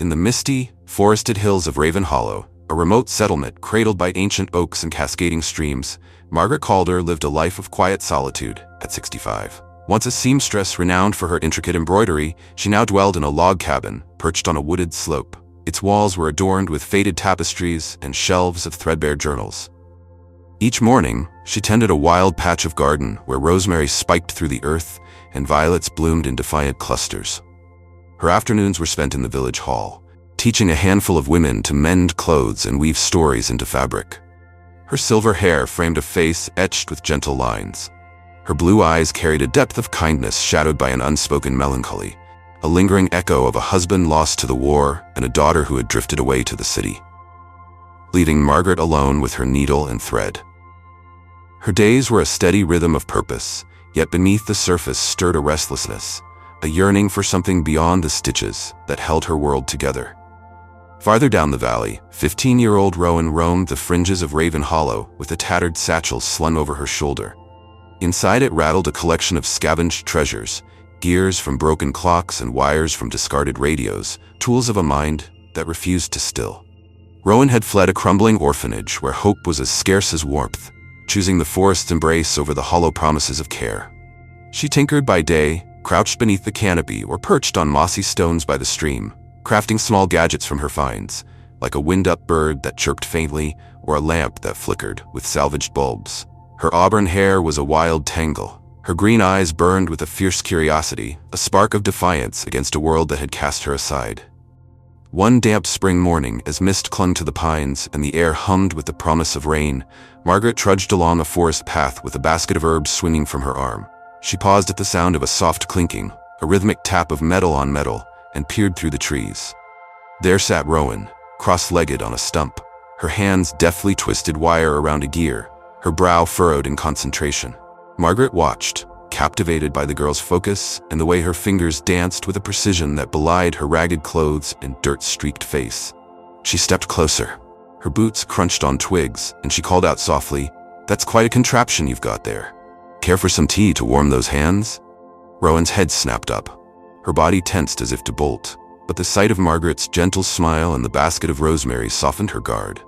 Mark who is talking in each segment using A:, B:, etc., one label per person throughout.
A: In the misty, forested hills of Raven Hollow, a remote settlement cradled by ancient oaks and cascading streams, Margaret Calder lived a life of quiet solitude at 65. Once a seamstress renowned for her intricate embroidery, she now dwelled in a log cabin perched on a wooded slope. Its walls were adorned with faded tapestries and shelves of threadbare journals. Each morning, she tended a wild patch of garden where rosemary spiked through the earth and violets bloomed in defiant clusters. Her afternoons were spent in the village hall, teaching a handful of women to mend clothes and weave stories into fabric. Her silver hair framed a face etched with gentle lines. Her blue eyes carried a depth of kindness shadowed by an unspoken melancholy, a lingering echo of a husband lost to the war and a daughter who had drifted away to the city, leaving Margaret alone with her needle and thread. Her days were a steady rhythm of purpose, yet beneath the surface stirred a restlessness, a yearning for something beyond the stitches that held her world together. Farther down the valley, 15-year-old Rowan roamed the fringes of Raven Hollow with a tattered satchel slung over her shoulder. Inside it rattled a collection of scavenged treasures, gears from broken clocks and wires from discarded radios, tools of a mind that refused to still. Rowan had fled a crumbling orphanage where hope was as scarce as warmth, choosing the forest's embrace over the hollow promises of care. She tinkered by day, crouched beneath the canopy or perched on mossy stones by the stream, crafting small gadgets from her finds, like a wind-up bird that chirped faintly or a lamp that flickered with salvaged bulbs. Her auburn hair was a wild tangle. Her green eyes burned with a fierce curiosity, a spark of defiance against a world that had cast her aside. One damp spring morning, as mist clung to the pines and the air hummed with the promise of rain, Margaret trudged along a forest path with a basket of herbs swinging from her arm. She paused at the sound of a soft clinking, a rhythmic tap of metal on metal, and peered through the trees. There sat Rowan, cross-legged on a stump, her hands deftly twisted wire around a gear, her brow furrowed in concentration. Margaret watched, captivated by the girl's focus and the way her fingers danced with a precision that belied her ragged clothes and dirt-streaked face. She stepped closer. Her boots crunched on twigs, and she called out softly, "That's quite a contraption you've got there. Care for some tea to warm those hands?" Rowan's head snapped up. Her body tensed as if to bolt, but the sight of Margaret's gentle smile and the basket of rosemary softened her guard.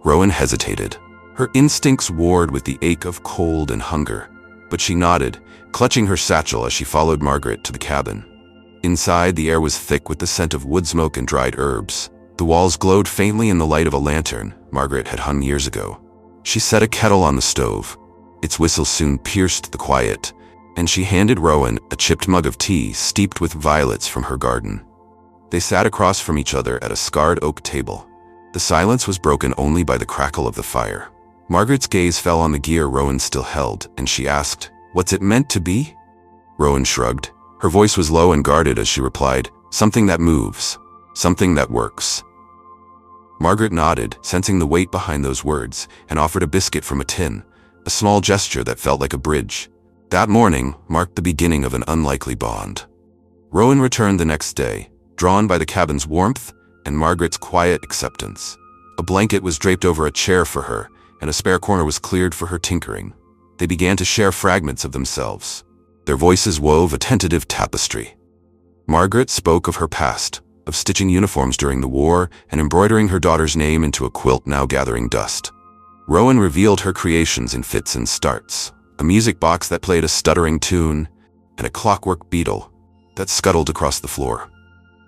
A: Rowan hesitated. Her instincts warred with the ache of cold and hunger, but she nodded, clutching her satchel as she followed Margaret to the cabin. Inside, the air was thick with the scent of wood smoke and dried herbs. The walls glowed faintly in the light of a lantern Margaret had hung years ago. She set a kettle on the stove. Its whistle soon pierced the quiet, and she handed Rowan a chipped mug of tea steeped with violets from her garden. They sat across from each other at a scarred oak table. The silence was broken only by the crackle of the fire. Margaret's gaze fell on the gear Rowan still held, and she asked, "What's it meant to be?" Rowan shrugged. Her voice was low and guarded as she replied, "Something that moves. Something that works." Margaret nodded, sensing the weight behind those words, and offered a biscuit from a tin, a small gesture that felt like a bridge. That morning marked the beginning of an unlikely bond. Rowan returned the next day, drawn by the cabin's warmth and Margaret's quiet acceptance. A blanket was draped over a chair for her, and a spare corner was cleared for her tinkering. They began to share fragments of themselves. Their voices wove a tentative tapestry. Margaret spoke of her past, of stitching uniforms during the war and embroidering her daughter's name into a quilt now gathering dust. Rowan revealed her creations in fits and starts, a music box that played a stuttering tune, and a clockwork beetle that scuttled across the floor.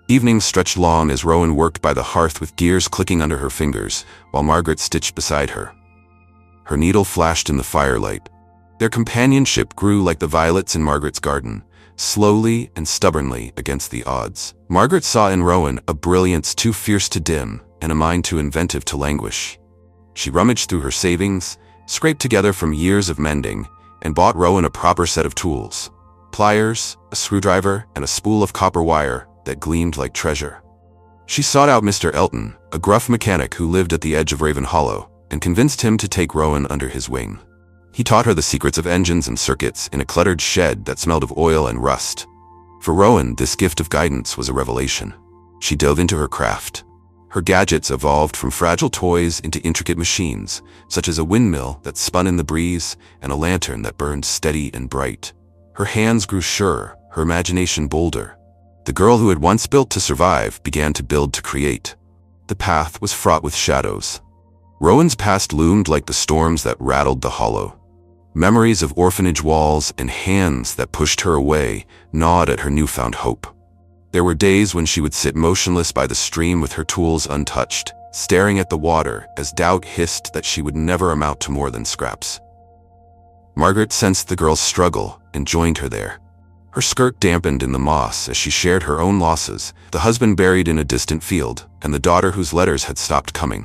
A: Evenings stretched long as Rowan worked by the hearth with gears clicking under her fingers, while Margaret stitched beside her. Her needle flashed in the firelight. Their companionship grew like the violets in Margaret's garden, slowly and stubbornly against the odds. Margaret saw in Rowan a brilliance too fierce to dim and a mind too inventive to languish. She rummaged through her savings, scraped together from years of mending, and bought Rowan a proper set of tools: pliers, a screwdriver, and a spool of copper wire that gleamed like treasure. She sought out Mr. Elton, a gruff mechanic who lived at the edge of Raven Hollow, and convinced him to take Rowan under his wing. He taught her the secrets of engines and circuits in a cluttered shed that smelled of oil and rust. For Rowan, this gift of guidance was a revelation. She dove into her craft. Her gadgets evolved from fragile toys into intricate machines, such as a windmill that spun in the breeze and a lantern that burned steady and bright. Her hands grew sure, her imagination bolder. The girl who had once built to survive began to build to create. The path was fraught with shadows. Rowan's past loomed like the storms that rattled the hollow. Memories of orphanage walls and hands that pushed her away gnawed at her newfound hope. There were days when she would sit motionless by the stream with her tools untouched, staring at the water as doubt hissed that she would never amount to more than scraps. Margaret sensed the girl's struggle and joined her there. Her skirt dampened in the moss as she shared her own losses, the husband buried in a distant field, and the daughter whose letters had stopped coming.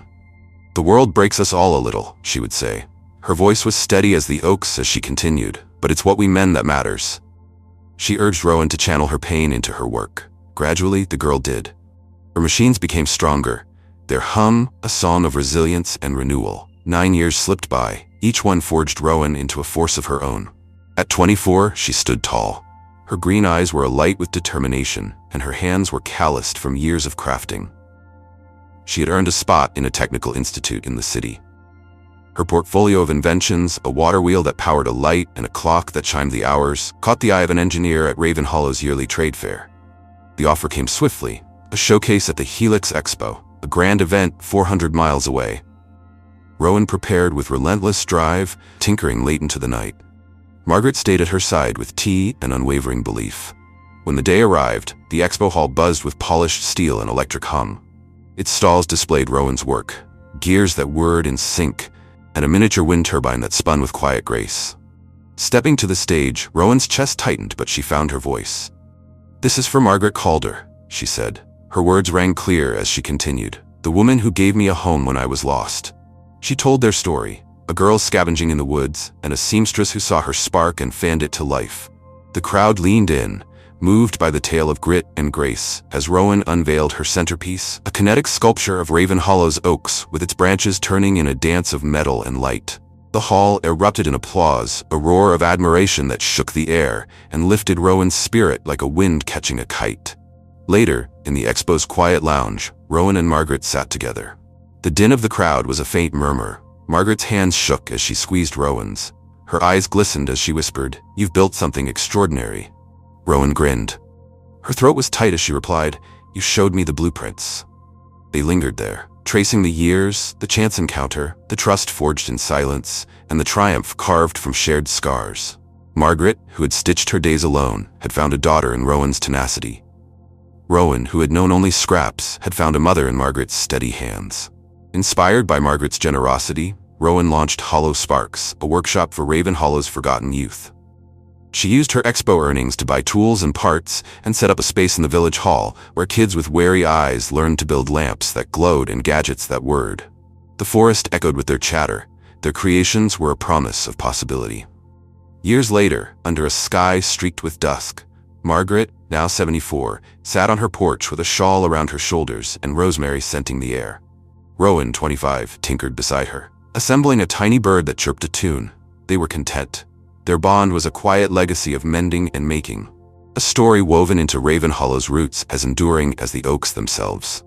A: "The world breaks us all a little," she would say. Her voice was steady as the oaks as she continued, "but it's what we mend that matters." She urged Rowan to channel her pain into her work. Gradually, the girl did. Her machines became stronger, their hum a song of resilience and renewal. 9 years slipped by, each one forged Rowan into a force of her own. At 24, she stood tall. Her green eyes were alight with determination, and her hands were calloused from years of crafting. She had earned a spot in a technical institute in the city. Her portfolio of inventions, a water wheel that powered a light and a clock that chimed the hours, caught the eye of an engineer at Raven Hollow's yearly trade fair. The offer came swiftly, a showcase at the Helix Expo, a grand event 400 miles away. Rowan prepared with relentless drive, tinkering late into the night. Margaret stayed at her side with tea and unwavering belief. When the day arrived, the expo hall buzzed with polished steel and electric hum. Its stalls displayed Rowan's work, gears that whirred in sync, and a miniature wind turbine that spun with quiet grace. Stepping to the stage, Rowan's chest tightened, but she found her voice. "This is for Margaret Calder," she said. Her words rang clear as she continued. "The woman who gave me a home when I was lost." She told their story, a girl scavenging in the woods, and a seamstress who saw her spark and fanned it to life. The crowd leaned in, moved by the tale of grit and grace, as Rowan unveiled her centerpiece, a kinetic sculpture of Raven Hollow's oaks with its branches turning in a dance of metal and light. The hall erupted in applause, a roar of admiration that shook the air and lifted Rowan's spirit like a wind catching a kite. Later, in the expo's quiet lounge, Rowan and Margaret sat together. The din of the crowd was a faint murmur. Margaret's hands shook as she squeezed Rowan's. Her eyes glistened as she whispered, "You've built something extraordinary." Rowan grinned. Her throat was tight as she replied, "You showed me the blueprints." They lingered there, tracing the years, the chance encounter, the trust forged in silence, and the triumph carved from shared scars. Margaret, who had stitched her days alone, had found a daughter in Rowan's tenacity. Rowan, who had known only scraps, had found a mother in Margaret's steady hands. Inspired by Margaret's generosity, Rowan launched Hollow Sparks, a workshop for Raven Hollow's forgotten youth. She used her expo earnings to buy tools and parts and set up a space in the village hall where kids with wary eyes learned to build lamps that glowed and gadgets that whirred. The forest echoed with their chatter. Their creations were a promise of possibility. Years later, under a sky streaked with dusk, Margaret, now 74, sat on her porch with a shawl around her shoulders and rosemary scenting the air. Rowan, 25, tinkered beside her, assembling a tiny bird that chirped a tune. They were content. Their bond was a quiet legacy of mending and making, a story woven into Raven Hollow's roots as enduring as the oaks themselves.